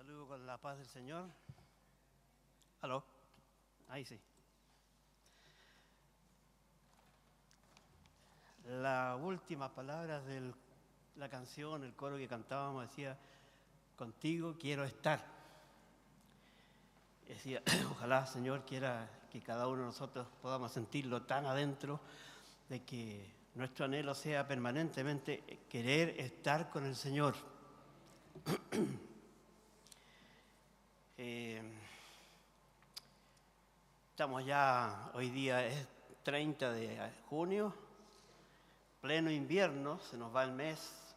saludo con la paz del Señor. ¿Aló? Ahí sí. La última palabra de la canción, el coro que cantábamos decía, contigo quiero estar. Decía, ojalá, Señor, quiera que cada uno de nosotros podamos sentirlo tan adentro de que nuestro anhelo sea permanentemente querer estar con el Señor. Estamos ya, hoy día es 30 de junio, pleno invierno, se nos va el mes.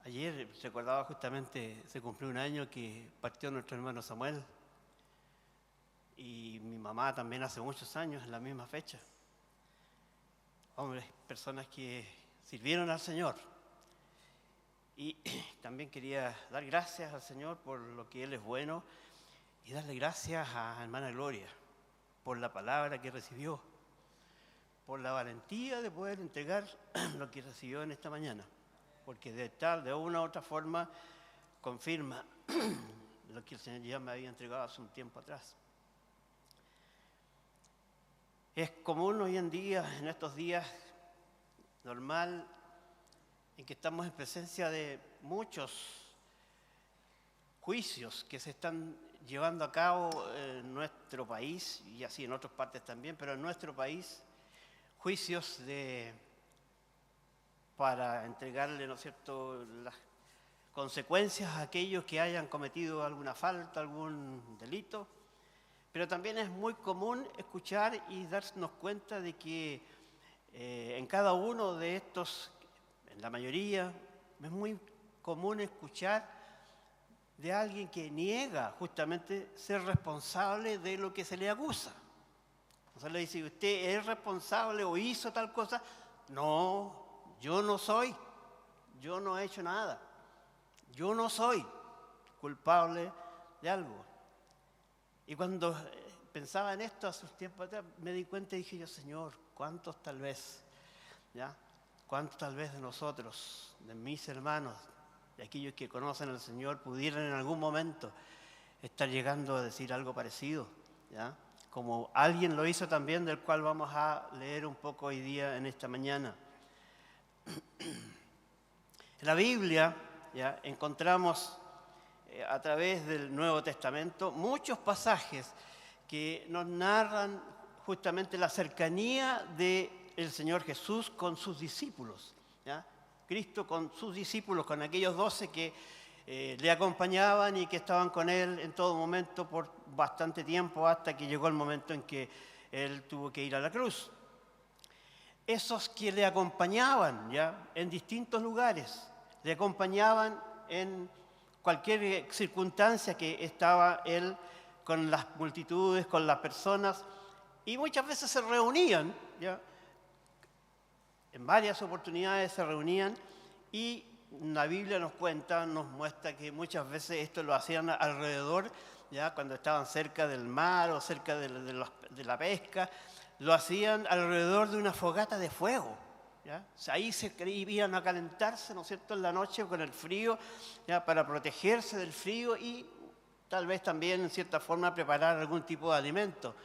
Ayer recordaba justamente, se cumplió un año que partió nuestro hermano Samuel y mi mamá también hace muchos años en la misma fecha. Hombres, personas que sirvieron al Señor. Y también quería dar gracias al Señor por lo que Él es bueno y darle gracias a hermana Gloria por la palabra que recibió, por la valentía de poder entregar lo que recibió en esta mañana, porque de una u otra forma confirma lo que el Señor ya me había entregado hace un tiempo atrás. Es común hoy en día, en estos días, normal, en que estamos en presencia de muchos juicios que se están llevando a cabo en nuestro país, y así en otras partes también, pero en nuestro país, juicios para entregarle, ¿no es cierto?, las consecuencias a aquellos que hayan cometido alguna falta, algún delito. Pero también es muy común escuchar y darnos cuenta de que en cada uno de estos, en la mayoría, es muy común escuchar de alguien que niega justamente ser responsable de lo que se le acusa. O sea, le dice, ¿usted es responsable o hizo tal cosa? No, yo no soy, yo no he hecho nada, yo no soy culpable de algo. Y cuando pensaba en esto hace un tiempo atrás, me di cuenta y dije yo, Señor, ¿cuántos tal vez, cuántos tal vez de nosotros, de mis hermanos, de aquellos que conocen al Señor, pudieran en algún momento estar llegando a decir algo parecido, como alguien lo hizo también, del cual vamos a leer un poco hoy día en esta mañana. En la Biblia encontramos a través del Nuevo Testamento muchos pasajes que nos narran justamente la cercanía del Señor Jesús con sus discípulos. Cristo con sus discípulos, con aquellos 12 que le acompañaban y que estaban con Él en todo momento por bastante tiempo, hasta que llegó el momento en que Él tuvo que ir a la cruz. Esos que le acompañaban en distintos lugares, le acompañaban en cualquier circunstancia que estaba Él con las multitudes, con las personas, y muchas veces se reunían, en varias oportunidades se reunían, y la Biblia nos muestra que muchas veces esto lo hacían alrededor, cuando estaban cerca del mar o cerca de la pesca, lo hacían alrededor de una fogata de fuego. O sea, ahí se iban a calentarse, ¿no es cierto?, en la noche con el frío, para protegerse del frío y tal vez también, en cierta forma, preparar algún tipo de alimento,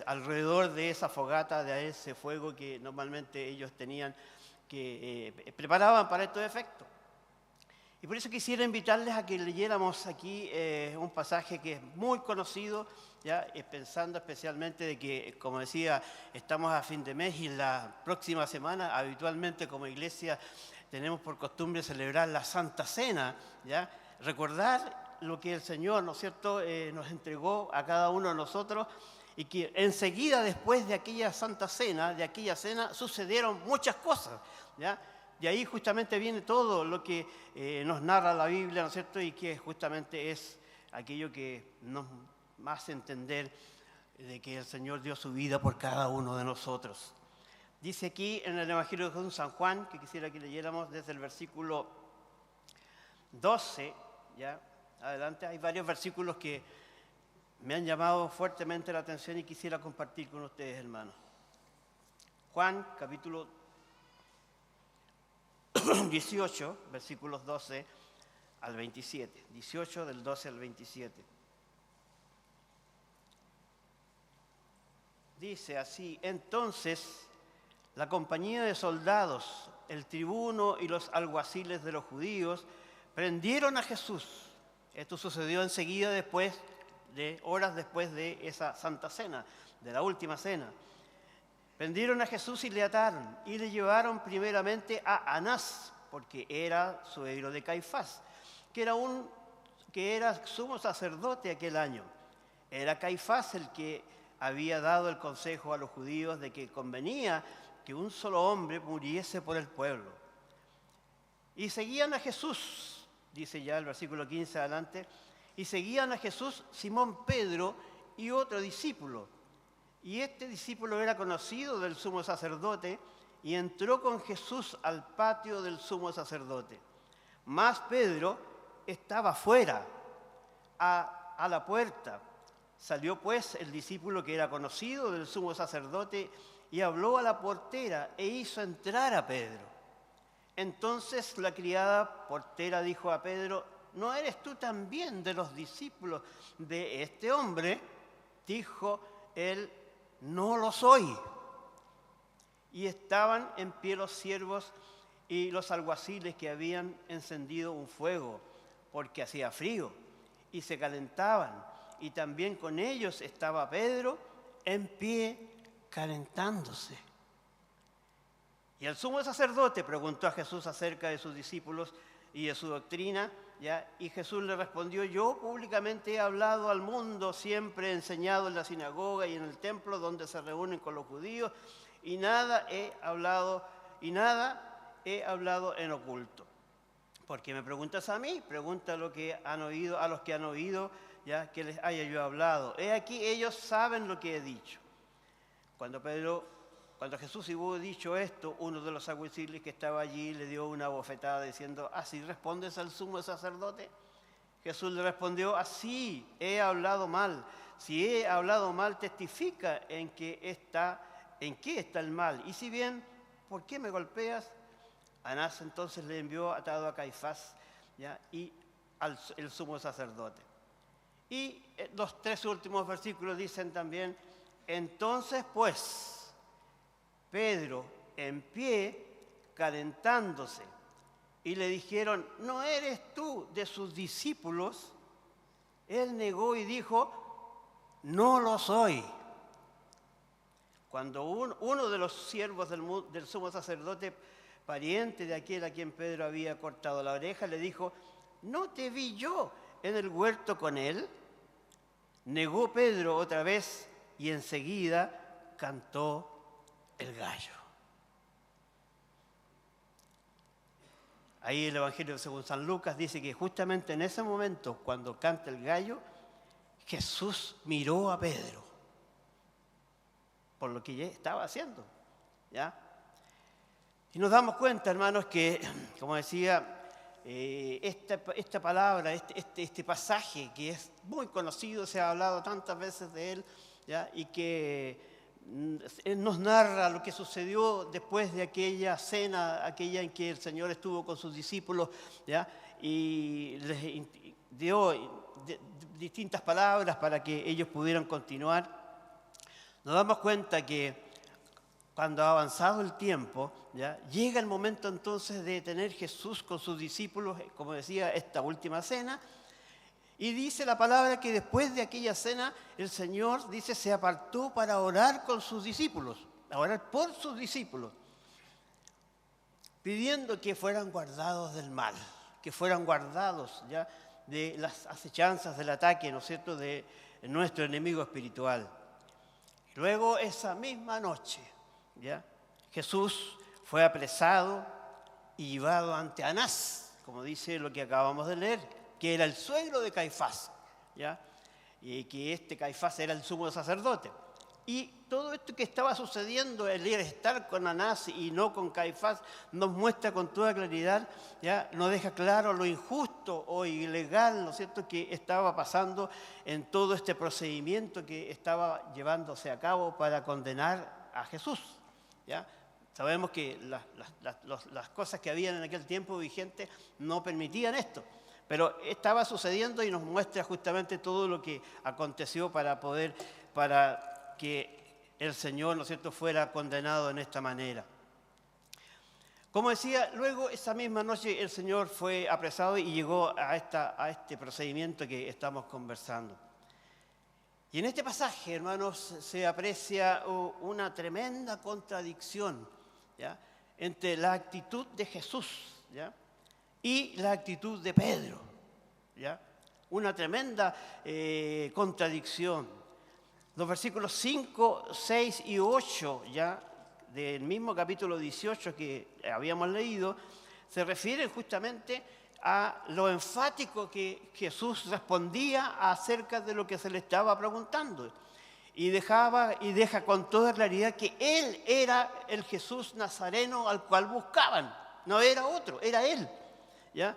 alrededor de esa fogata, de ese fuego que normalmente ellos tenían, que preparaban para estos efectos. Y por eso quisiera invitarles a que leyéramos aquí un pasaje que es muy conocido, pensando especialmente de que, como decía, estamos a fin de mes y la próxima semana habitualmente como iglesia tenemos por costumbre celebrar la Santa Cena, recordar lo que el Señor, ¿no es cierto?, nos entregó a cada uno de nosotros, y que enseguida después de aquella Santa Cena, sucedieron muchas cosas, De ahí justamente viene todo lo que nos narra la Biblia, ¿no es cierto?, y que justamente es aquello que nos hace entender de que el Señor dio su vida por cada uno de nosotros. Dice aquí en el Evangelio de San Juan, que quisiera que leyéramos desde el versículo 12, adelante, hay varios versículos que me han llamado fuertemente la atención y quisiera compartir con ustedes, hermanos. Juan, capítulo 18, versículos 12 al 27, 18 del 12 al 27. Dice así: entonces la compañía de soldados, el tribuno y los alguaciles de los judíos prendieron a Jesús. Esto sucedió enseguida horas después de esa Santa Cena, de la última cena. Prendieron a Jesús y le ataron y le llevaron primeramente a Anás, porque era suegro de Caifás, que era sumo sacerdote aquel año. Era Caifás el que había dado el consejo a los judíos de que convenía que un solo hombre muriese por el pueblo. Y seguían a Jesús, dice ya el versículo 15 adelante, y seguían a Jesús Simón Pedro y otro discípulo. Y este discípulo era conocido del sumo sacerdote y entró con Jesús al patio del sumo sacerdote. Mas Pedro estaba fuera, a la puerta. Salió pues el discípulo que era conocido del sumo sacerdote y habló a la portera e hizo entrar a Pedro. Entonces la criada portera dijo a Pedro: ¿no eres tú también de los discípulos de este hombre? Dijo él: no lo soy. Y estaban en pie los siervos y los alguaciles que habían encendido un fuego, porque hacía frío, y se calentaban. Y también con ellos estaba Pedro en pie calentándose. Y el sumo sacerdote preguntó a Jesús acerca de sus discípulos y de su doctrina, ¿ya? Y Jesús le respondió: yo públicamente he hablado al mundo, siempre he enseñado en la sinagoga y en el templo donde se reúnen con los judíos, y nada he hablado en oculto. Porque me preguntas a mí, pregunta a los que han oído, ya que les haya yo hablado. He aquí, ellos saben lo que he dicho. Cuando Jesús hubo dicho esto, uno de los alguaciles que estaba allí le dio una bofetada diciendo: ¿así respondes al sumo sacerdote? Jesús le respondió: así he hablado mal. Si he hablado mal, testifica en qué está el mal. Y si bien, ¿por qué me golpeas? Anás entonces le envió atado a Caifás, ¿ya? Y el sumo sacerdote. Y los 3 últimos versículos dicen también: entonces pues, Pedro en pie, calentándose, y le dijeron: ¿no eres tú de sus discípulos? Él negó y dijo: no lo soy. Cuando uno de los siervos del sumo sacerdote, pariente de aquel a quien Pedro había cortado la oreja, le dijo: ¿no te vi yo en el huerto con él? Negó Pedro otra vez y enseguida cantó el gallo. Ahí el Evangelio según San Lucas dice que justamente en ese momento, cuando canta el gallo, Jesús miró a Pedro por lo que ya estaba haciendo, ¿ya? Y nos damos cuenta, hermanos, que, como decía, esta palabra, este pasaje que es muy conocido, se ha hablado tantas veces de él, ¿ya? Y que nos narra lo que sucedió después de aquella cena, aquella en que el Señor estuvo con sus discípulos, ¿ya? Y les dio distintas palabras para que ellos pudieran continuar. Nos damos cuenta que cuando ha avanzado el tiempo, ¿ya? Llega el momento entonces de tener Jesús con sus discípulos, como decía, esta última cena. Y dice la palabra que después de aquella cena, el Señor, dice, se apartó para orar con sus discípulos, a orar por sus discípulos, pidiendo que fueran guardados del mal, que fueran guardados ya de las acechanzas del ataque, ¿no es cierto?, de nuestro enemigo espiritual. Luego, esa misma noche, ¿ya?, Jesús fue apresado y llevado ante Anás, como dice lo que acabamos de leer, que era el suegro de Caifás, ¿ya? Y que este Caifás era el sumo sacerdote. Y todo esto que estaba sucediendo, el estar con Anás y no con Caifás, nos muestra con toda claridad, ¿ya?, nos deja claro lo injusto o ilegal, ¿no es cierto?, que estaba pasando en todo este procedimiento que estaba llevándose a cabo para condenar a Jesús, ¿ya? Sabemos que las cosas que habían en aquel tiempo vigentes no permitían esto. Pero estaba sucediendo y nos muestra justamente todo lo que aconteció para que el Señor, ¿no es cierto?, fuera condenado en esta manera. Como decía, luego esa misma noche el Señor fue apresado y llegó a este procedimiento que estamos conversando. Y en este pasaje, hermanos, se aprecia una tremenda contradicción, ¿ya?, entre la actitud de Jesús, ¿ya?, y la actitud de Pedro, ¿ya? Una tremenda contradicción. Los versículos 5, 6 y 8, ¿ya?, del mismo capítulo 18 que habíamos leído, se refieren justamente a lo enfático que Jesús respondía acerca de lo que se le estaba preguntando. Y deja con toda claridad que Él era el Jesús nazareno al cual buscaban. No era otro, era Él, ¿ya?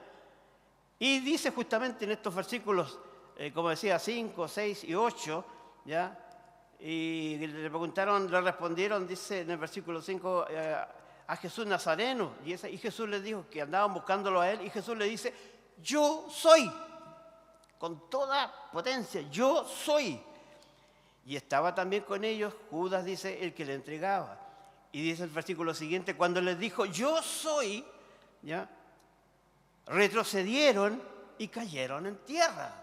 Y dice justamente en estos versículos, como decía, 5, 6 y 8, ¿ya? Y le respondieron, dice en el versículo 5, a Jesús Nazareno. Y Jesús les dijo que andaban buscándolo a Él. Y Jesús le dice, yo soy, con toda potencia, yo soy. Y estaba también con ellos Judas, dice, el que le entregaba. Y dice el versículo siguiente, cuando les dijo, yo soy, ¿ya?, retrocedieron y cayeron en tierra.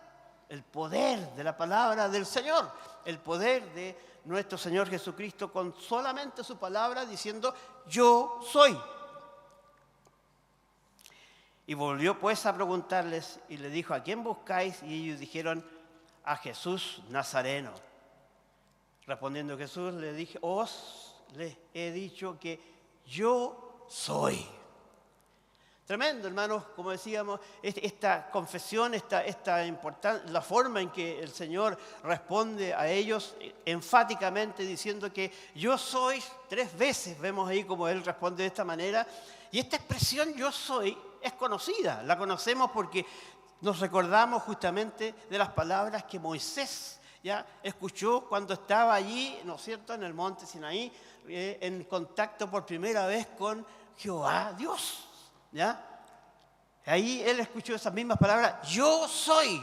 El poder de la palabra del Señor, el poder de nuestro Señor Jesucristo con solamente su palabra diciendo, yo soy. Y volvió pues a preguntarles y le dijo, ¿a quién buscáis? Y ellos dijeron, a Jesús Nazareno. Respondiendo Jesús, les he dicho que yo soy. Tremendo, hermanos, como decíamos, esta confesión, esta importante, la forma en que el Señor responde a ellos enfáticamente diciendo que yo soy, 3 veces vemos ahí como Él responde de esta manera. Y esta expresión yo soy es conocida, la conocemos porque nos recordamos justamente de las palabras que Moisés ya escuchó cuando estaba allí, ¿no es cierto?, en el monte Sinaí, en contacto por primera vez con Jehová Dios. ¿Ya? Ahí él escuchó esas mismas palabras, yo soy.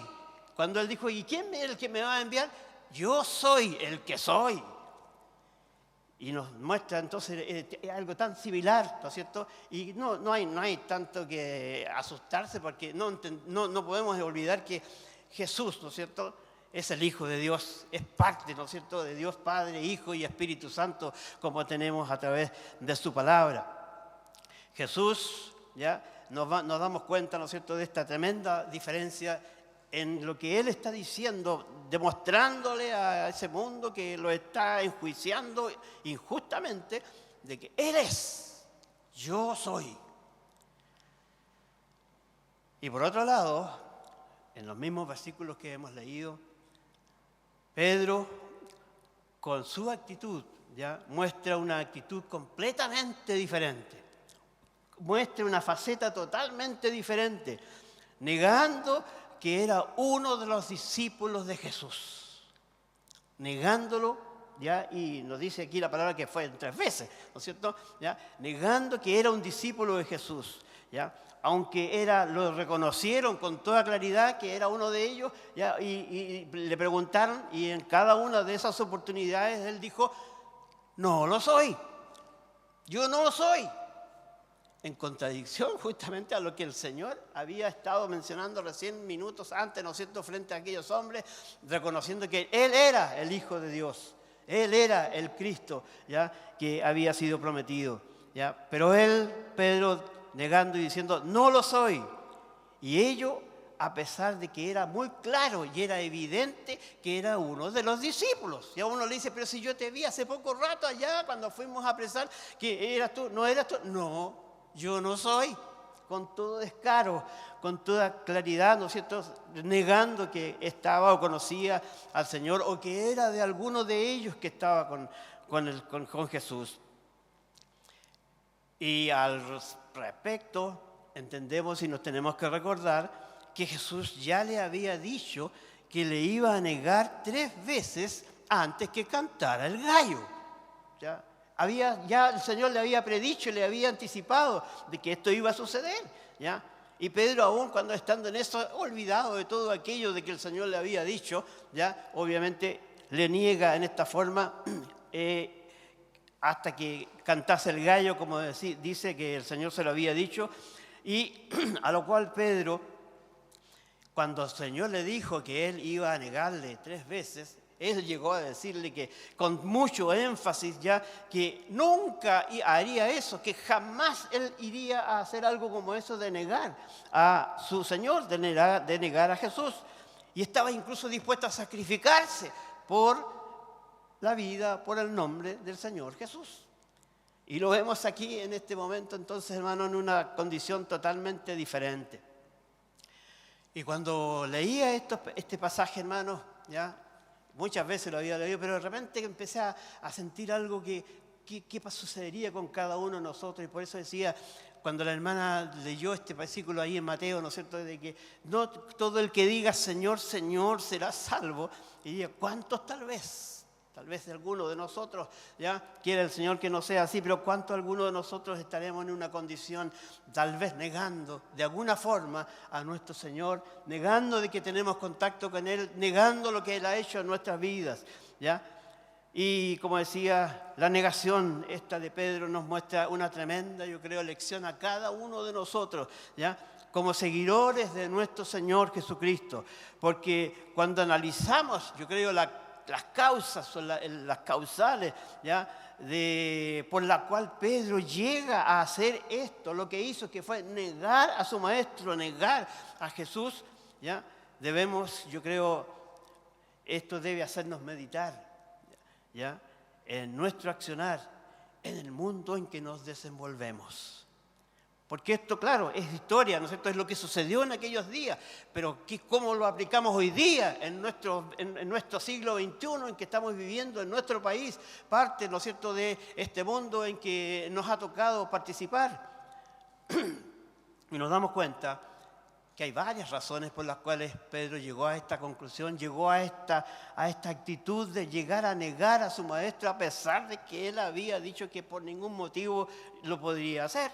Cuando él dijo, ¿y quién es el que me va a enviar? Yo soy el que soy. Y nos muestra entonces algo tan similar, ¿no es cierto? Y no hay tanto que asustarse porque no podemos olvidar que Jesús, ¿no es cierto?, es el Hijo de Dios, es parte, ¿no es cierto?, de Dios Padre, Hijo y Espíritu Santo, como tenemos a través de su palabra. Jesús, ¿ya?, nos damos cuenta, ¿no es cierto?, de esta tremenda diferencia en lo que Él está diciendo, demostrándole a ese mundo que lo está enjuiciando injustamente, de que Él es, yo soy. Y por otro lado, en los mismos versículos que hemos leído, Pedro, con su actitud, ya muestra una actitud completamente diferente. Muestra una faceta totalmente diferente, negando que era uno de los discípulos de Jesús. Negándolo, ¿ya? Y nos dice aquí la palabra que fue 3 veces, ¿no es cierto? ¿Ya? Negando que era un discípulo de Jesús, ¿ya? Aunque lo reconocieron con toda claridad que era uno de ellos, ¿ya? Y le preguntaron, y en cada una de esas oportunidades él dijo, no lo soy, yo no lo soy. En contradicción justamente a lo que el Señor había estado mencionando recién minutos antes, ¿no es cierto?, frente a aquellos hombres, reconociendo que Él era el Hijo de Dios, Él era el Cristo, ¿ya?, que había sido prometido, ¿ya? Pero él, Pedro, negando y diciendo, no lo soy. Y ello, a pesar de que era muy claro y era evidente que era uno de los discípulos. Y a uno le dice, pero si yo te vi hace poco rato allá, cuando fuimos a apresar, que eras tú, ¿no eras tú? No. Yo no soy, con todo descaro, con toda claridad, ¿no es cierto?, negando que estaba o conocía al Señor o que era de alguno de ellos que estaba con Jesús. Y al respecto, entendemos y nos tenemos que recordar que Jesús ya le había dicho que le iba a negar 3 veces antes que cantara el gallo, ¿ya? Ya el Señor le había predicho, le había anticipado de que esto iba a suceder, ¿ya? Y Pedro, aún cuando estando en eso, olvidado de todo aquello de que el Señor le había dicho, ya obviamente le niega en esta forma hasta que cantase el gallo, como dice que el Señor se lo había dicho, y a lo cual Pedro, cuando el Señor le dijo que él iba a negarle 3 veces, él llegó a decirle que con mucho énfasis ya que nunca haría eso, que jamás él iría a hacer algo como eso de negar a su Señor, de negar a Jesús. Y estaba incluso dispuesto a sacrificarse por la vida, por el nombre del Señor Jesús. Y lo vemos aquí en este momento, entonces, hermano, en una condición totalmente diferente. Y cuando leía este pasaje, hermano, ya muchas veces lo había leído, pero de repente empecé a sentir algo que sucedería con cada uno de nosotros. Y por eso decía, cuando la hermana leyó este versículo ahí en Mateo, ¿no es cierto?, de que no todo el que diga Señor, Señor será salvo. Y diría, ¿cuántos tal vez? Tal vez alguno de nosotros, ya quiere el Señor que no sea así, pero ¿cuánto alguno de nosotros estaremos en una condición tal vez negando de alguna forma a nuestro Señor, negando de que tenemos contacto con Él, negando lo que Él ha hecho en nuestras vidas, ¿ya? Y como decía, la negación esta de Pedro nos muestra una tremenda, yo creo, lección a cada uno de nosotros, ¿ya?, como seguidores de nuestro Señor Jesucristo. Porque cuando analizamos, yo creo, las causas, son las causales, ¿ya?, por la cual Pedro llega a hacer esto, lo que hizo, que fue negar a su maestro, negar a Jesús, ¿ya? Debemos, yo creo, esto debe hacernos meditar, ¿ya?, en nuestro accionar, en el mundo en que nos desenvolvemos. Porque esto, claro, es historia, ¿no es cierto?, es lo que sucedió en aquellos días, pero ¿cómo lo aplicamos hoy día en nuestro siglo XXI en que estamos viviendo, en nuestro país, parte, ¿no es cierto?, de este mundo en que nos ha tocado participar? Y nos damos cuenta que hay varias razones por las cuales Pedro llegó a esta conclusión, llegó a esta actitud de llegar a negar a su maestro, a pesar de que él había dicho que por ningún motivo lo podría hacer.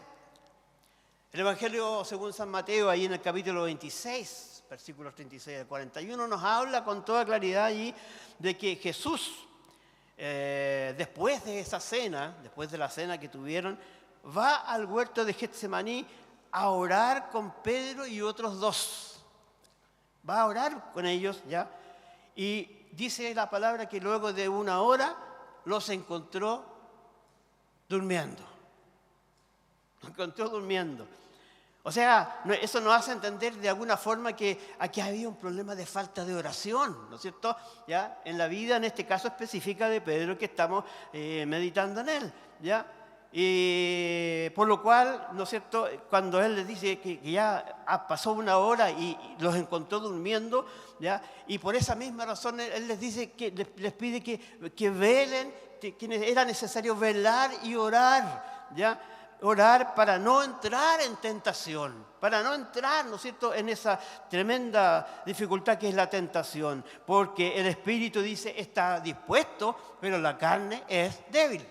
El Evangelio según San Mateo, ahí en el capítulo 26, versículos 36 al 41, nos habla con toda claridad allí de que Jesús, después de esa cena, después de la cena que tuvieron, va al huerto de Getsemaní a orar con Pedro y otros 2. Va a orar con ellos, ¿ya? Y dice la palabra que luego de 1 hora los encontró durmiendo. Los encontró durmiendo. O sea, eso nos hace entender de alguna forma que aquí había un problema de falta de oración, ¿no es cierto? ¿Ya? En la vida, en este caso específica de Pedro, que estamos meditando en él, ¿ya? Y por lo cual, ¿no es cierto?, cuando él les dice que ya pasó 1 hora y los encontró durmiendo, ¿ya?, y por esa misma razón él les dice que les pide que velen, que era necesario velar y orar, ¿ya? Orar para no entrar en tentación, para no entrar, ¿no es cierto?, en esa tremenda dificultad que es la tentación, porque el espíritu dice está dispuesto, pero la carne es débil.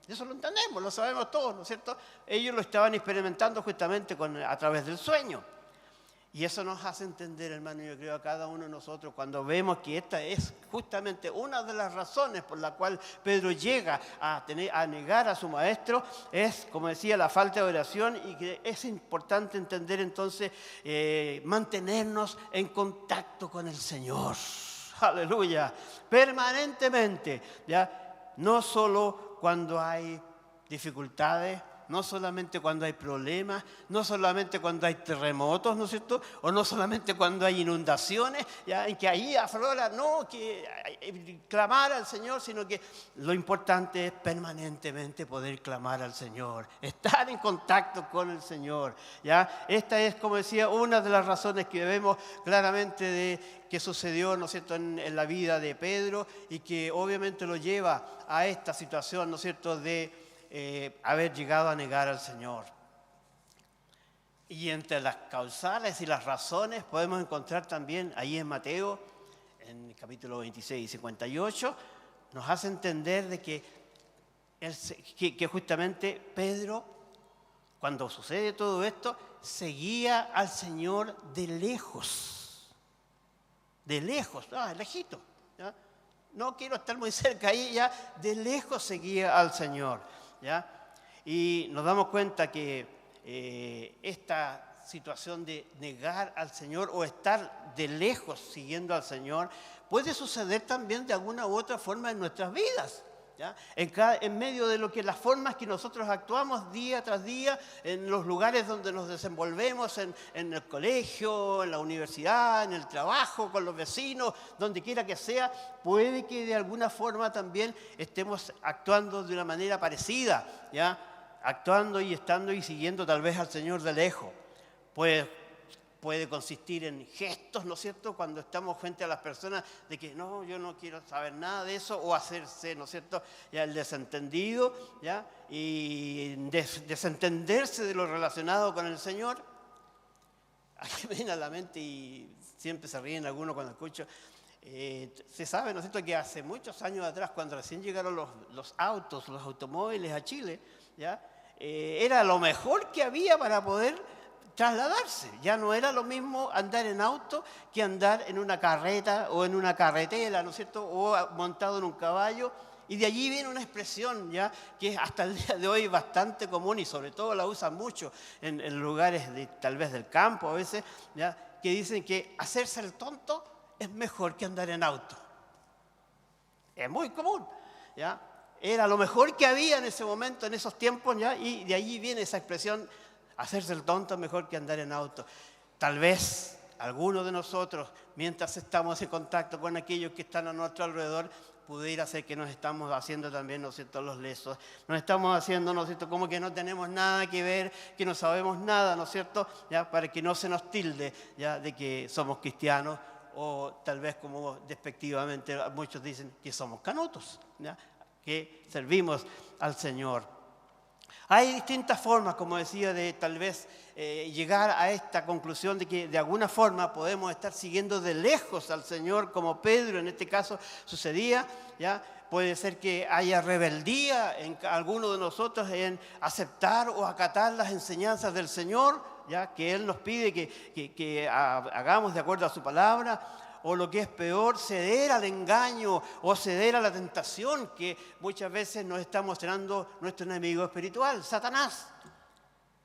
Eso lo entendemos, lo sabemos todos, ¿no es cierto? Ellos lo estaban experimentando justamente a través del sueño. Y eso nos hace entender, hermano, yo creo, a cada uno de nosotros, cuando vemos que esta es justamente una de las razones por la cual Pedro llega a negar a su maestro, es, como decía, la falta de oración, y que es importante entender entonces, mantenernos en contacto con el Señor. Aleluya, permanentemente, ¿ya? No solo cuando hay dificultades, no solamente cuando hay problemas, no solamente cuando hay terremotos, ¿no es cierto?, o no solamente cuando hay inundaciones, ya, en que ahí aflora, no, que clamar al Señor, sino que lo importante es permanentemente poder clamar al Señor, estar en contacto con el Señor, ¿ya? Esta es, como decía, una de las razones que vemos claramente de que sucedió, ¿no es cierto?, en la vida de Pedro, y que obviamente lo lleva a esta situación, ¿no es cierto?, de haber llegado a negar al Señor. Y entre las causales y las razones podemos encontrar también ahí en Mateo, en el capítulo 26 y 58, nos hace entender de que justamente Pedro cuando sucede todo esto, seguía al Señor de lejos, lejito, ¿ya? No quiero estar muy cerca, ahí ya de lejos seguía al Señor, ¿ya? Y nos damos cuenta que esta situación de negar al Señor o estar de lejos siguiendo al Señor puede suceder también de alguna u otra forma en nuestras vidas, ¿ya? En medio de las formas que nosotros actuamos día tras día, en los lugares donde nos desenvolvemos, en el colegio, en la universidad, en el trabajo, con los vecinos, donde quiera que sea, puede que de alguna forma también estemos actuando de una manera parecida, ¿ya? Actuando y estando y siguiendo tal vez al Señor de lejos. Puede consistir en gestos, ¿no es cierto?, cuando estamos frente a las personas de que no, yo no quiero saber nada de eso, o hacerse, ¿no es cierto?, ya el desentendido, ¿ya? Y desentenderse de lo relacionado con el Señor. Aquí me viene a la mente, y siempre se ríen algunos cuando escucho, se sabe, ¿no es cierto?, que hace muchos años atrás, cuando recién llegaron los automóviles a Chile, ¿ya? Era lo mejor que había para poder trasladarse. Ya no era lo mismo andar en auto que andar en una carreta o en una carretera, ¿no es cierto?, o montado en un caballo. Y de allí viene una expresión, ¿ya?, que es hasta el día de hoy bastante común, y sobre todo la usan mucho en lugares tal vez del campo a veces, ¿ya?, que dicen que hacerse el tonto es mejor que andar en auto. Es muy común, ¿ya? Era lo mejor que había en ese momento, en esos tiempos, ¿ya? Y de allí viene esa expresión, hacerse el tonto es mejor que andar en auto. Tal vez algunos de nosotros, mientras estamos en contacto con aquellos que están a nuestro alrededor, pudiera ser que nos estamos haciendo también, ¿no es cierto?, los lesos. Nos estamos haciendo, ¿no es cierto?, como que no tenemos nada que ver, que no sabemos nada, ¿no es cierto?, ya, para que no se nos tilde, ya, de que somos cristianos, o tal vez, como despectivamente muchos dicen, que somos canutos, ¿ya?, que servimos al Señor. Hay distintas formas, como decía, de tal vez llegar a esta conclusión de que de alguna forma podemos estar siguiendo de lejos al Señor, como Pedro en este caso sucedía, ¿ya? Puede ser que haya rebeldía en alguno de nosotros en aceptar o acatar las enseñanzas del Señor, ¿ya?, que Él nos pide que hagamos de acuerdo a su palabra. O lo que es peor, ceder al engaño o ceder a la tentación que muchas veces nos está mostrando nuestro enemigo espiritual, Satanás.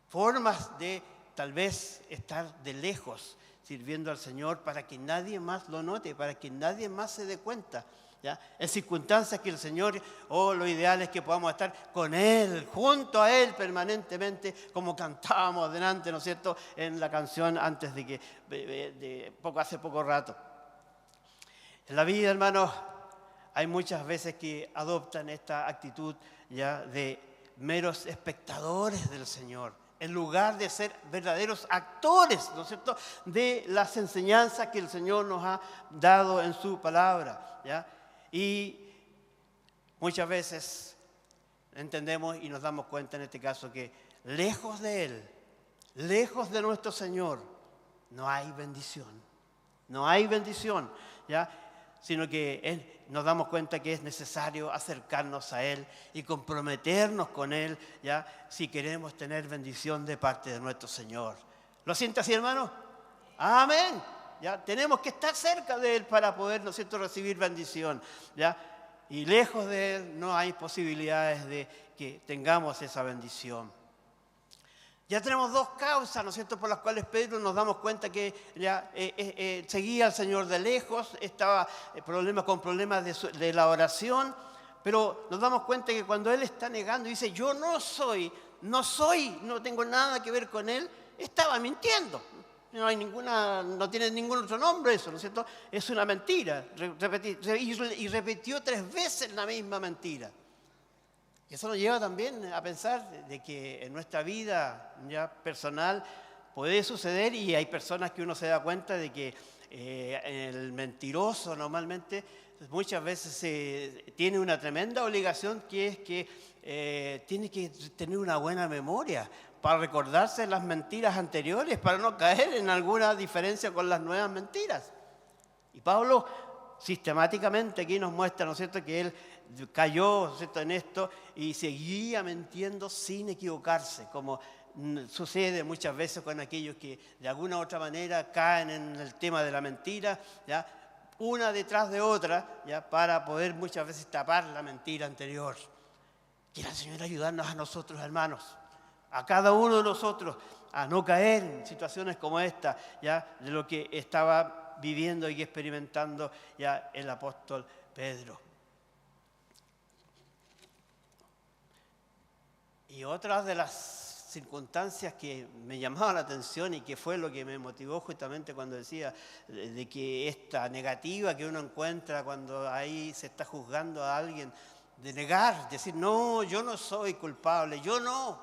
Formas de tal vez estar de lejos sirviendo al Señor para que nadie más lo note, para que nadie más se dé cuenta, ¿ya? En circunstancias que el Señor, lo ideal es que podamos estar con Él, junto a Él permanentemente, como cantábamos delante, ¿no es cierto?, en la canción antes hace poco rato. En la vida, hermanos, hay muchas veces que adoptan esta actitud, ya, de meros espectadores del Señor, en lugar de ser verdaderos actores, ¿no es cierto?, de las enseñanzas que el Señor nos ha dado en su palabra, ¿ya? Y muchas veces entendemos y nos damos cuenta en este caso que lejos de Él, lejos de nuestro Señor, no hay bendición. No hay bendición, ¿ya?, sino que nos damos cuenta que es necesario acercarnos a Él y comprometernos con Él, ¿ya?, si queremos tener bendición de parte de nuestro Señor. ¿Lo siente así, hermano? Amén. ¿Ya? Tenemos que estar cerca de Él para poder, ¿no es cierto?, recibir bendición, ¿ya? Y lejos de Él no hay posibilidades de que tengamos esa bendición. Ya tenemos dos causas, ¿no es cierto?, por las cuales Pedro nos damos cuenta que ya seguía al Señor de lejos, estaba con problemas de la oración, pero nos damos cuenta que cuando Él está negando y dice, yo no tengo nada que ver con Él, estaba mintiendo. No tiene ningún otro nombre eso, ¿no es cierto? Es una mentira. Y repitió 3 veces la misma mentira. Eso nos lleva también a pensar de que en nuestra vida ya personal puede suceder, y hay personas que uno se da cuenta de que el mentiroso normalmente muchas veces tiene una tremenda obligación, que es que tiene que tener una buena memoria para recordarse las mentiras anteriores, para no caer en alguna diferencia con las nuevas mentiras. Y Pablo sistemáticamente aquí nos muestra, ¿no es cierto?, que él cayó, ¿no es cierto?, en esto y seguía mintiendo sin equivocarse, como sucede muchas veces con aquellos que de alguna u otra manera caen en el tema de la mentira, ¿ya? Una detrás de otra, ¿ya? Para poder muchas veces tapar la mentira anterior. Quiera el Señor ayudarnos a nosotros, hermanos, a cada uno de nosotros, a no caer en situaciones como esta, ¿ya? De lo que estaba viviendo y experimentando ya el apóstol Pedro. Y otra de las circunstancias que me llamaban la atención y que fue lo que me motivó justamente cuando decía de que esta negativa que uno encuentra cuando ahí se está juzgando a alguien, de negar, decir, no, yo no soy culpable, yo no.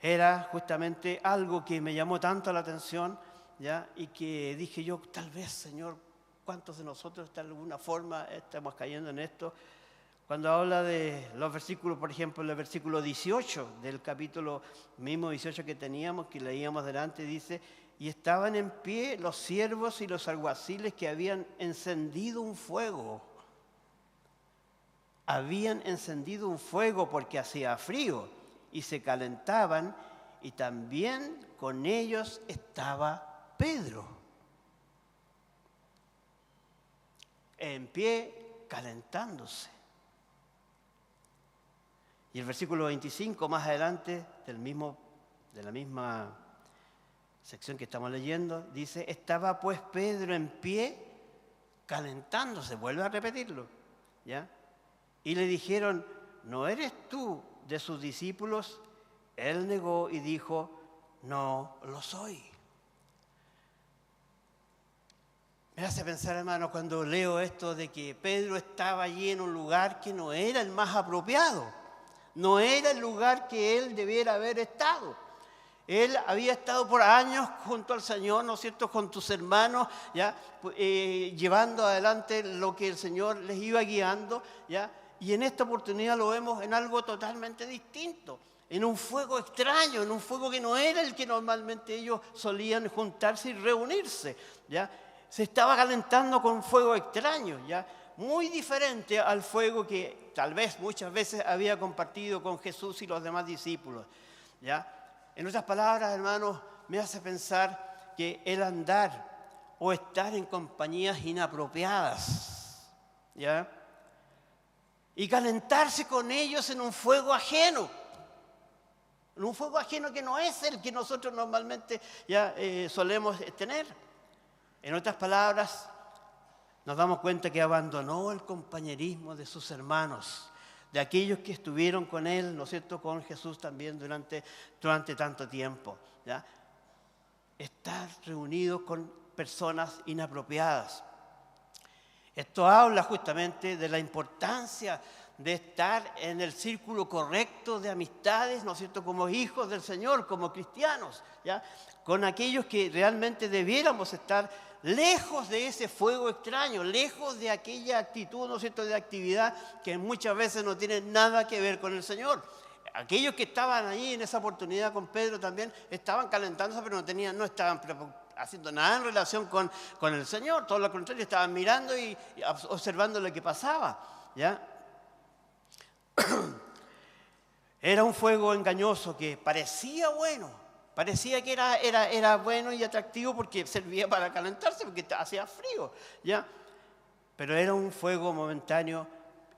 Era justamente algo que me llamó tanto la atención, ¿ya? Y que dije yo, tal vez, Señor, ¿cuántos de nosotros de alguna forma estamos cayendo en esto? Cuando habla de los versículos, por ejemplo, el versículo 18 del capítulo mismo 18 que teníamos, que leíamos delante, dice, y estaban en pie los siervos y los alguaciles que habían encendido un fuego. Habían encendido un fuego porque hacía frío y se calentaban, y también con ellos estaba Pedro. En pie, calentándose. Y el versículo 25, más adelante, de la misma sección que estamos leyendo, dice, estaba pues Pedro en pie, calentándose, vuelve a repetirlo, ¿ya? Y le dijeron, ¿no eres tú de sus discípulos? Él negó y dijo, no lo soy. Me hace pensar, hermano, cuando leo esto de que Pedro estaba allí en un lugar que no era el más apropiado. No era el lugar que él debiera haber estado. Él había estado por años junto al Señor, ¿no es cierto?, con tus hermanos, ¿ya? Llevando adelante lo que el Señor les iba guiando, ¿ya? Y en esta oportunidad lo vemos en algo totalmente distinto, en un fuego extraño, en un fuego que no era el que normalmente ellos solían juntarse y reunirse, ¿ya? Se estaba calentando con fuego extraño, ¿ya? Muy diferente al fuego que tal vez muchas veces había compartido con Jesús y los demás discípulos, ¿ya? En otras palabras, hermanos, me hace pensar que el andar o estar en compañías inapropiadas, ¿ya? Y calentarse con ellos en un fuego ajeno que no es el que nosotros normalmente ya solemos tener. En otras palabras, nos damos cuenta que abandonó el compañerismo de sus hermanos, de aquellos que estuvieron con él, ¿no es cierto?, con Jesús también durante tanto tiempo, ¿ya? Estar reunidos con personas inapropiadas. Esto habla justamente de la importancia de estar en el círculo correcto de amistades, ¿no es cierto?, como hijos del Señor, como cristianos, ¿ya? Con aquellos que realmente debiéramos estar lejos de ese fuego extraño, lejos de aquella actitud, ¿no es cierto?, de actividad que muchas veces no tiene nada que ver con el Señor. Aquellos que estaban allí en esa oportunidad con Pedro también estaban calentándose, pero no estaban haciendo nada en relación con el Señor. Todo lo contrario, estaban mirando y observando lo que pasaba, ¿ya? Era un fuego engañoso que parecía bueno. Parecía que era bueno y atractivo porque servía para calentarse, porque hacía frío, ¿ya? Pero era un fuego momentáneo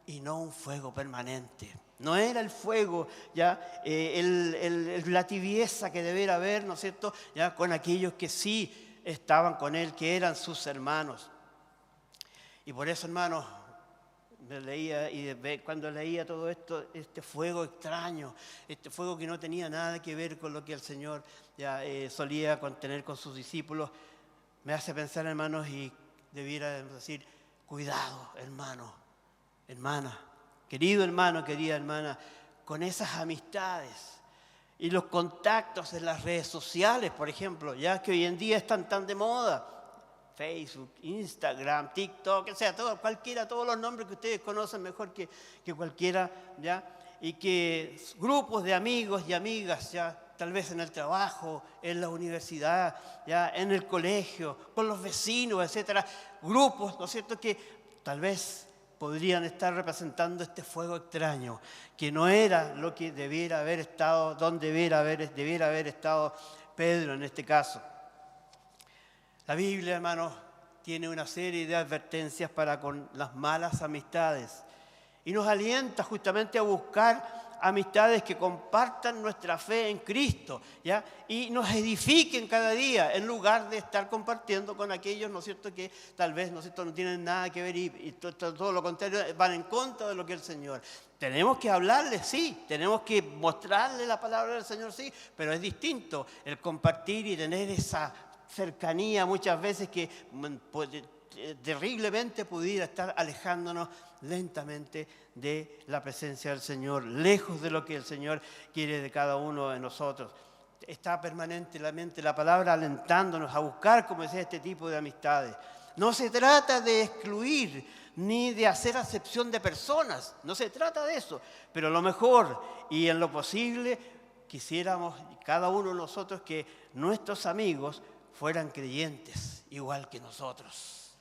y no un fuego permanente. No era el fuego, ¿ya? La tibieza que debiera haber, ¿no es cierto?, ¿ya? Con aquellos que sí estaban con él, que eran sus hermanos. Y por eso, hermanos, cuando leía todo esto, este fuego extraño, este fuego que no tenía nada que ver con lo que el Señor ya solía contener con sus discípulos, me hace pensar, hermanos, y debiera decir, cuidado, hermano, hermana, querido hermano, querida hermana, con esas amistades y los contactos en las redes sociales, por ejemplo, ya que hoy en día están tan de moda. Facebook, Instagram, TikTok, o sea, todos los nombres que ustedes conocen mejor que cualquiera, ¿ya? Y que grupos de amigos y amigas, ¿ya? Tal vez en el trabajo, en la universidad, ¿ya? En el colegio, con los vecinos, etcétera, grupos, ¿no es cierto?, que tal vez podrían estar representando este fuego extraño, que no era lo que debiera haber estado, donde debiera haber estado Pedro en este caso. La Biblia, hermanos, tiene una serie de advertencias para con las malas amistades y nos alienta justamente a buscar amistades que compartan nuestra fe en Cristo, ¿ya? Y nos edifiquen cada día, en lugar de estar compartiendo con aquellos, ¿no es cierto?, que tal vez, ¿no es cierto?, no tienen nada que ver y todo lo contrario, van en contra de lo que es el Señor. Tenemos que hablarles, sí, tenemos que mostrarles la palabra del Señor, sí, pero es distinto el compartir y tener esa cercanía muchas veces que terriblemente pudiera estar alejándonos lentamente de la presencia del Señor, lejos de lo que el Señor quiere de cada uno de nosotros. Está permanentemente la palabra alentándonos a buscar, como decía, este tipo de amistades. No se trata de excluir ni de hacer acepción de personas, no se trata de eso, pero lo mejor y en lo posible quisiéramos cada uno de nosotros que nuestros amigos fueran creyentes igual que nosotros.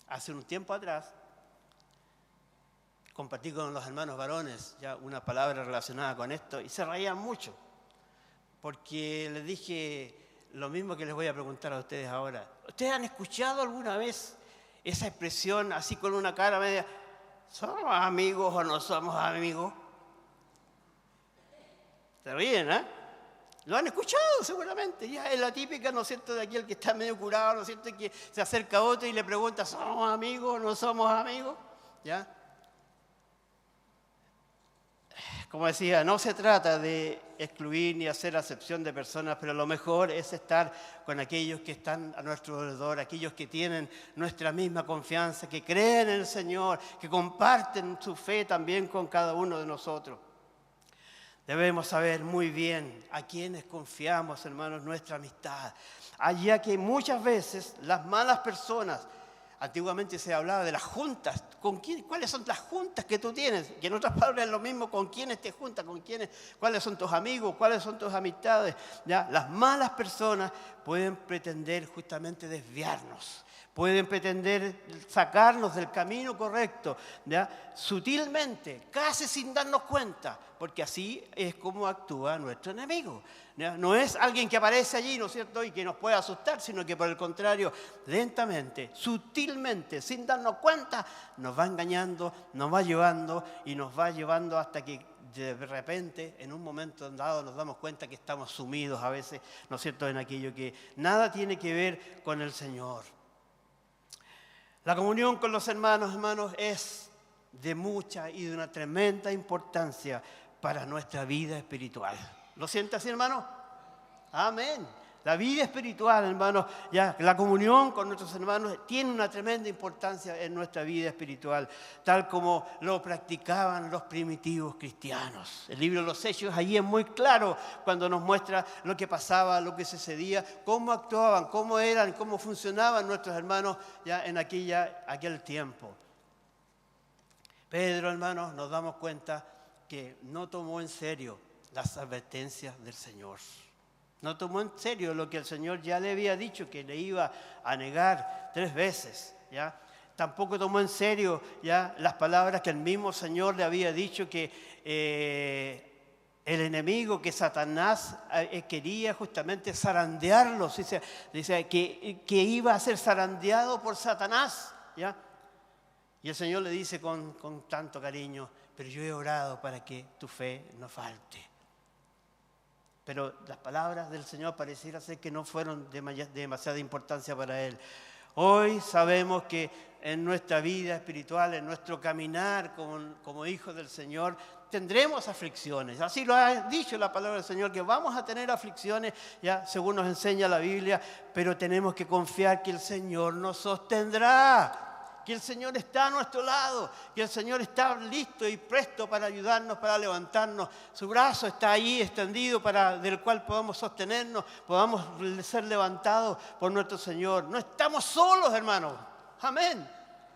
Hace un tiempo atrás compartí con los hermanos varones ya una palabra relacionada con esto y se reían mucho, porque les dije lo mismo que les voy a preguntar a ustedes ahora. ¿Ustedes han escuchado alguna vez esa expresión así con una cara media, ¿somos amigos o no somos amigos? ¿Se ríen, eh? Lo han escuchado seguramente, ya es la típica, ¿no es cierto?, de aquel que está medio curado, ¿no es cierto?, y que se acerca a otro y le pregunta, ¿somos amigos o no somos amigos? ¿Ya? Como decía, no se trata de excluir ni hacer acepción de personas, pero lo mejor es estar con aquellos que están a nuestro alrededor, aquellos que tienen nuestra misma confianza, que creen en el Señor, que comparten su fe también con cada uno de nosotros. Debemos saber muy bien a quiénes confiamos, hermanos, nuestra amistad. Ya que muchas veces las malas personas, antiguamente se hablaba de las juntas. ¿Cuáles son las juntas que tú tienes? Que en otras palabras es lo mismo, con quiénes te juntas, cuáles son tus amigos, cuáles son tus amistades. ¿Ya? Las malas personas pueden pretender justamente desviarnos. Pueden pretender sacarnos del camino correcto, ¿ya? Sutilmente, casi sin darnos cuenta, porque así es como actúa nuestro enemigo, ¿ya? No es alguien que aparece allí, ¿no es cierto?, y que nos puede asustar, sino que por el contrario, lentamente, sutilmente, sin darnos cuenta, nos va engañando, nos va llevando hasta que de repente, en un momento dado, nos damos cuenta que estamos sumidos a veces, ¿no es cierto?, en aquello que nada tiene que ver con el Señor. La comunión con los hermanos, es de mucha y de una tremenda importancia para nuestra vida espiritual. ¿Lo siente así, hermano? Amén. La vida espiritual, hermanos, ya la comunión con nuestros hermanos tiene una tremenda importancia en nuestra vida espiritual, tal como lo practicaban los primitivos cristianos. El libro de los Hechos allí es muy claro cuando nos muestra lo que pasaba, lo que sucedía, cómo actuaban, cómo eran, cómo funcionaban nuestros hermanos ya en aquel tiempo. Pedro, hermanos, nos damos cuenta que no tomó en serio las advertencias del Señor. No tomó en serio lo que el Señor ya le había dicho, que le iba a negar 3 veces, ¿ya? Tampoco tomó en serio ya las palabras que el mismo Señor le había dicho, que el enemigo, que Satanás quería justamente zarandearlos. Dice que iba a ser zarandeado por Satanás, ¿ya? Y el Señor le dice con tanto cariño, pero yo he orado para que tu fe no falte. Pero las palabras del Señor pareciera ser que no fueron de demasiada importancia para Él. Hoy sabemos que en nuestra vida espiritual, en nuestro caminar como hijos del Señor, tendremos aflicciones. Así lo ha dicho la palabra del Señor, que vamos a tener aflicciones, ya según nos enseña la Biblia, pero tenemos que confiar que el Señor nos sostendrá. Que el Señor está a nuestro lado, que el Señor está listo y presto para ayudarnos, para levantarnos. Su brazo está ahí extendido del cual podamos sostenernos, podamos ser levantados por nuestro Señor. No estamos solos, hermanos. Amén.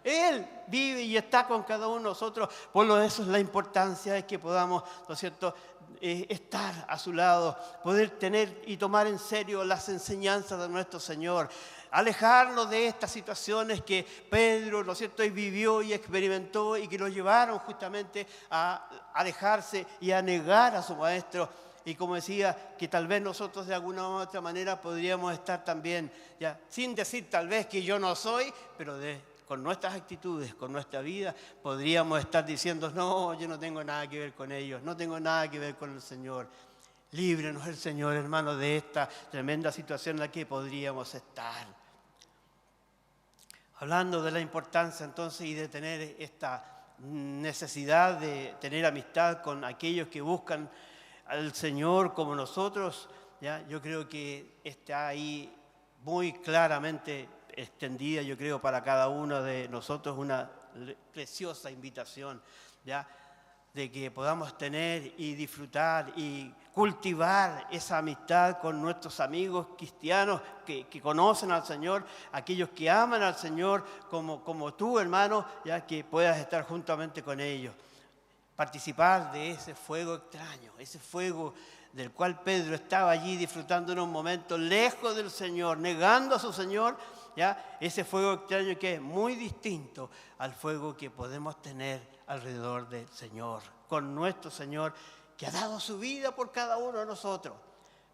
Él vive y está con cada uno de nosotros. Por lo eso es la importancia de que podamos, ¿no es cierto?, estar a su lado, poder tener y tomar en serio las enseñanzas de nuestro Señor. Alejarnos de estas situaciones que Pedro, ¿no es cierto?, vivió y experimentó y que lo llevaron justamente a alejarse y a negar a su maestro. Y como decía, que tal vez nosotros de alguna u otra manera podríamos estar también, ya, sin decir tal vez que yo no soy, pero con nuestras actitudes, con nuestra vida, podríamos estar diciendo, no, yo no tengo nada que ver con ellos, no tengo nada que ver con el Señor. Líbrenos el Señor, hermano, de esta tremenda situación en la que podríamos estar. Hablando de la importancia entonces y de tener esta necesidad de tener amistad con aquellos que buscan al Señor como nosotros, ¿ya? Yo creo que está ahí muy claramente extendida, yo creo, para cada uno de nosotros una preciosa invitación, ¿ya?, de que podamos tener y disfrutar y cultivar esa amistad con nuestros amigos cristianos que conocen al Señor, aquellos que aman al Señor como tú, hermano, ya que puedas estar juntamente con ellos. Participar de ese fuego extraño, ese fuego del cual Pedro estaba allí disfrutando en un momento lejos del Señor, negando a su Señor, ¿ya? Ese fuego extraño que es muy distinto al fuego que podemos tener alrededor del Señor, con nuestro Señor que ha dado su vida por cada uno de nosotros.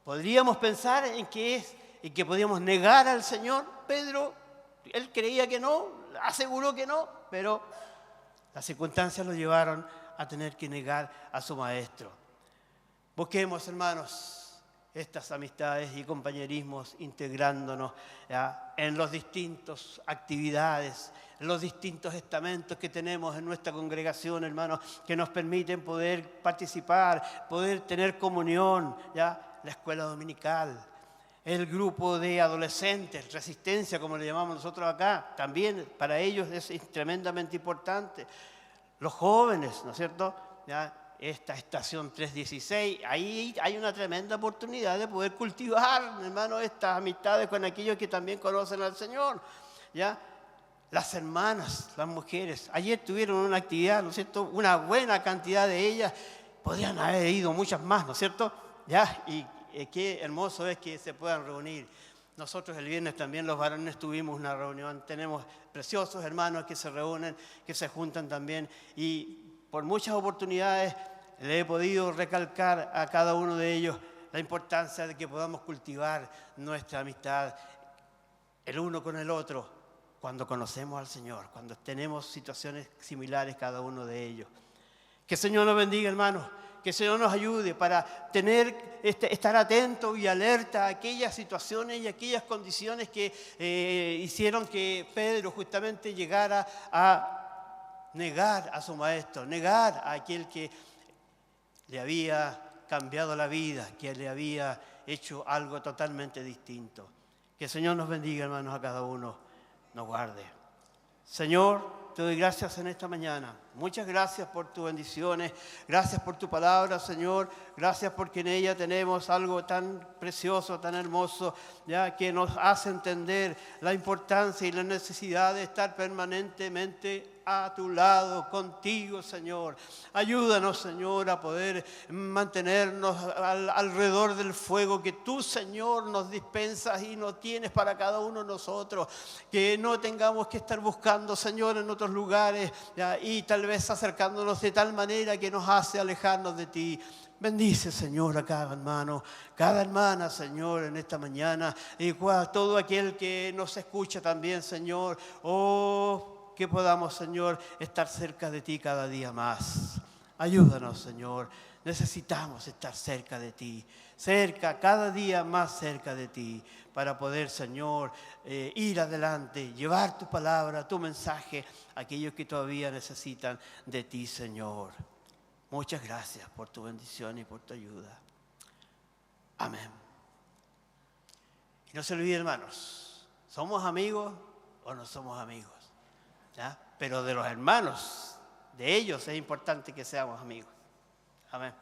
Podríamos pensar en que podíamos negar al Señor. Pedro, él creía que no, aseguró que no, pero las circunstancias lo llevaron a tener que negar a su maestro. Busquemos, hermanos, estas amistades y compañerismos integrándonos, ¿ya?, en las distintas actividades, en los distintos estamentos que tenemos en nuestra congregación, hermanos, que nos permiten poder participar, poder tener comunión, ¿ya?, la escuela dominical, el grupo de adolescentes, resistencia, como le llamamos nosotros acá, también para ellos es tremendamente importante. Los jóvenes, ¿no es cierto?, ¿ya?, esta estación 316, ahí hay una tremenda oportunidad de poder cultivar, hermano, estas amistades con aquellos que también conocen al Señor, ¿ya? Las hermanas, las mujeres, ayer tuvieron una actividad, ¿no es cierto?, una buena cantidad de ellas, podrían haber ido muchas más, ¿no es cierto?, ¿ya? Y qué hermoso es que se puedan reunir. Nosotros el viernes también los varones tuvimos una reunión, tenemos preciosos hermanos que se reúnen, que se juntan también y por muchas oportunidades le he podido recalcar a cada uno de ellos la importancia de que podamos cultivar nuestra amistad el uno con el otro cuando conocemos al Señor, cuando tenemos situaciones similares cada uno de ellos. Que el Señor nos bendiga, hermanos. Que el Señor nos ayude para estar atentos y alerta a aquellas situaciones y aquellas condiciones que hicieron que Pedro justamente llegara a negar a su maestro, negar a aquel que le había cambiado la vida, que le había hecho algo totalmente distinto. Que el Señor nos bendiga, hermanos, a cada uno, nos guarde. Señor, te doy gracias en esta mañana. Muchas gracias por tus bendiciones. Gracias por tu palabra, Señor. Gracias porque en ella tenemos algo tan precioso, tan hermoso, ya que nos hace entender la importancia y la necesidad de estar permanentemente a tu lado, contigo, Señor. Ayúdanos, Señor, a poder mantenernos alrededor del fuego que tú, Señor, nos dispensas y nos tienes para cada uno de nosotros. Que no tengamos que estar buscando, Señor, en otros lugares, ¿ya?, y tal vez acercándonos de tal manera que nos hace alejarnos de ti. Bendice, Señor, a cada hermano, cada hermana, Señor, en esta mañana. Y todo aquel que nos escucha también, Señor. Que podamos, Señor, estar cerca de ti cada día más. Ayúdanos, Señor. Necesitamos estar cerca de ti. Cerca, cada día más cerca de ti. Para poder, Señor, ir adelante, llevar tu palabra, tu mensaje a aquellos que todavía necesitan de ti, Señor. Muchas gracias por tu bendición y por tu ayuda. Amén. Y no se olviden, hermanos, ¿somos amigos o no somos amigos? ¿Ya? Pero de los hermanos, de ellos es importante que seamos amigos. Amén.